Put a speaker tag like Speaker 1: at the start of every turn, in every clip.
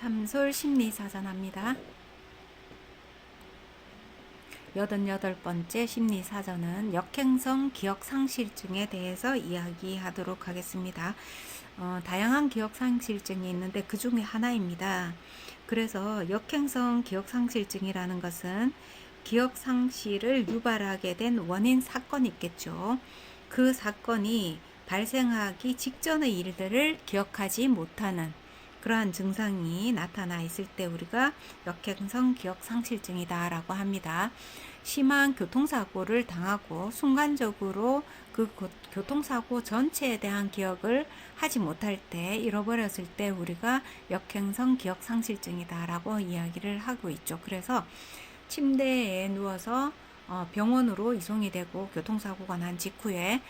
Speaker 1: 참솔 심리사전합니다. 88번째 심리사전은 역행성 기억상실증에 대해서 이야기하도록 하겠습니다. 다양한 기억상실증이 있는데 그 중에 하나입니다. 그래서 역행성 기억상실증이라는 것은 기억상실을 유발하게 된 원인 사건이 있겠죠. 그 사건이 발생하기 직전의 일들을 기억하지 못하는 그러한 증상이 나타나 있을 때 우리가 역행성 기억상실증이다 라고 합니다. 심한 교통사고를 당하고 순간적으로 그 교통사고 전체에 대한 기억을 하지 못할 때, 잃어버렸을 때 우리가 역행성 기억상실증이다 라고 이야기를 하고 있죠. 그래서 침대에 누워서 병원으로 이송이 되고 교통사고가 난 직후에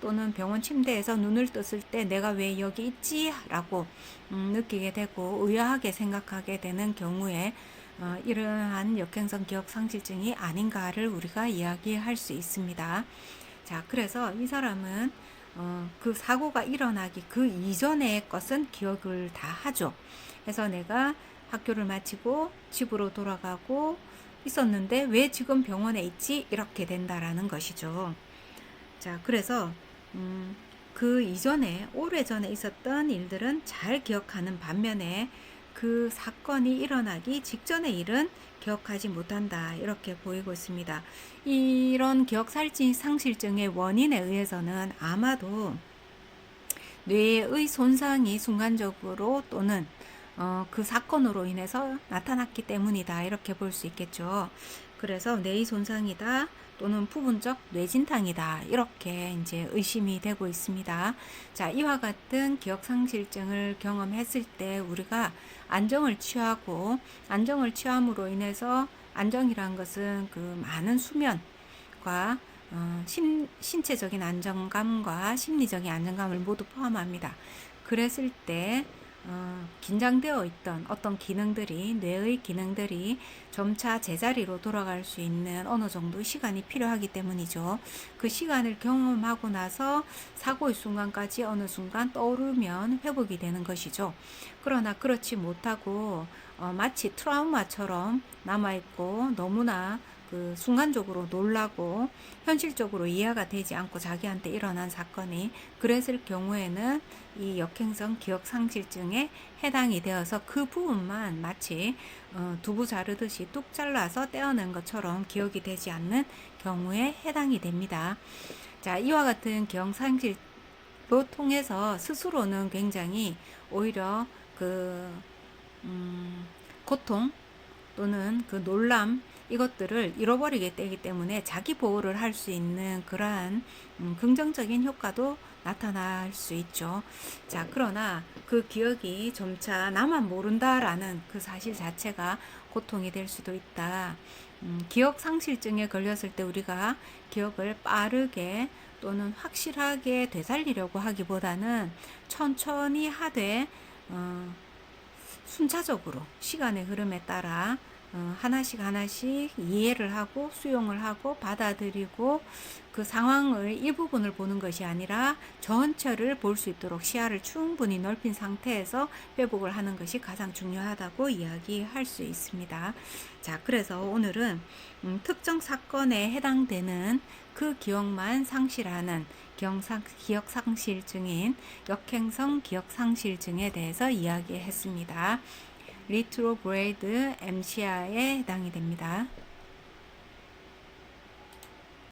Speaker 1: 또는 병원 침대에서 눈을 떴을 때 내가 왜 여기 있지? 라고 느끼게 되고 의아하게 생각하게 되는 경우에 이러한 역행성 기억상실증이 아닌가를 우리가 이야기할 수 있습니다. 자, 그래서 이 사람은 그 사고가 일어나기 그 이전의 것은 기억을 다 하죠. 그래서 내가 학교를 마치고 집으로 돌아가고 있었는데 왜 지금 병원에 있지? 이렇게 된다라는 것이죠. 자, 그래서 그 이전에 오래전에 있었던 일들은 잘 기억하는 반면에 그 사건이 일어나기 직전의 일은 기억하지 못한다, 이렇게 보이고 있습니다. 이런 기억상실증의 원인에 의해서는 아마도 뇌의 손상이 순간적으로 또는 그 사건으로 인해서 나타났기 때문이다, 이렇게 볼 수 있겠죠. 그래서 뇌의 손상이다 또는 부분적 뇌진탕이다, 이렇게 이제 의심이 되고 있습니다. 자, 이와 같은 기억상실증을 경험했을 때 우리가 안정을 취하고, 안정을 취함으로 인해서, 안정이란 것은 그 많은 수면과 신체적인 안정감과 심리적인 안정감을 모두 포함합니다. 그랬을 때 긴장되어 있던 어떤 기능들이, 뇌의 기능들이 점차 제자리로 돌아갈 수 있는 어느 정도 시간이 필요하기 때문이죠. 그 시간을 경험하고 나서 사고의 순간까지 어느 순간 떠오르면 회복이 되는 것이죠. 그러나 그렇지 못하고 마치 트라우마처럼 남아있고 너무나 그 순간적으로 놀라고 현실적으로 이해가 되지 않고 자기한테 일어난 사건이 그랬을 경우에는 이 역행성 기억상실증에 해당이 되어서 그 부분만 마치 두부 자르듯이 뚝 잘라서 떼어낸 것처럼 기억이 되지 않는 경우에 해당이 됩니다. 자, 이와 같은 기억상실로 통해서 스스로는 굉장히 오히려 그 고통 또는 그 놀람, 이것들을 잃어버리게 되기 때문에 자기 보호를 할 수 있는 그러한 긍정적인 효과도 나타날 수 있죠. 자, 그러나 그 기억이 점차 나만 모른다라는 그 사실 자체가 고통이 될 수도 있다. 기억 상실증에 걸렸을 때 우리가 기억을 빠르게 또는 확실하게 되살리려고 하기보다는 천천히 하되 순차적으로 시간의 흐름에 따라 하나씩 하나씩 이해를 하고 수용을 하고 받아들이고 그 상황의 일부분을 보는 것이 아니라 전체를 볼 수 있도록 시야를 충분히 넓힌 상태에서 회복을 하는 것이 가장 중요하다고 이야기할 수 있습니다. 자, 그래서 오늘은 특정 사건에 해당되는 그 기억만 상실하는 기억상실증인 역행성 기억상실증에 대해서 이야기했습니다. 리트로그레이드 MCI에 해당이 됩니다.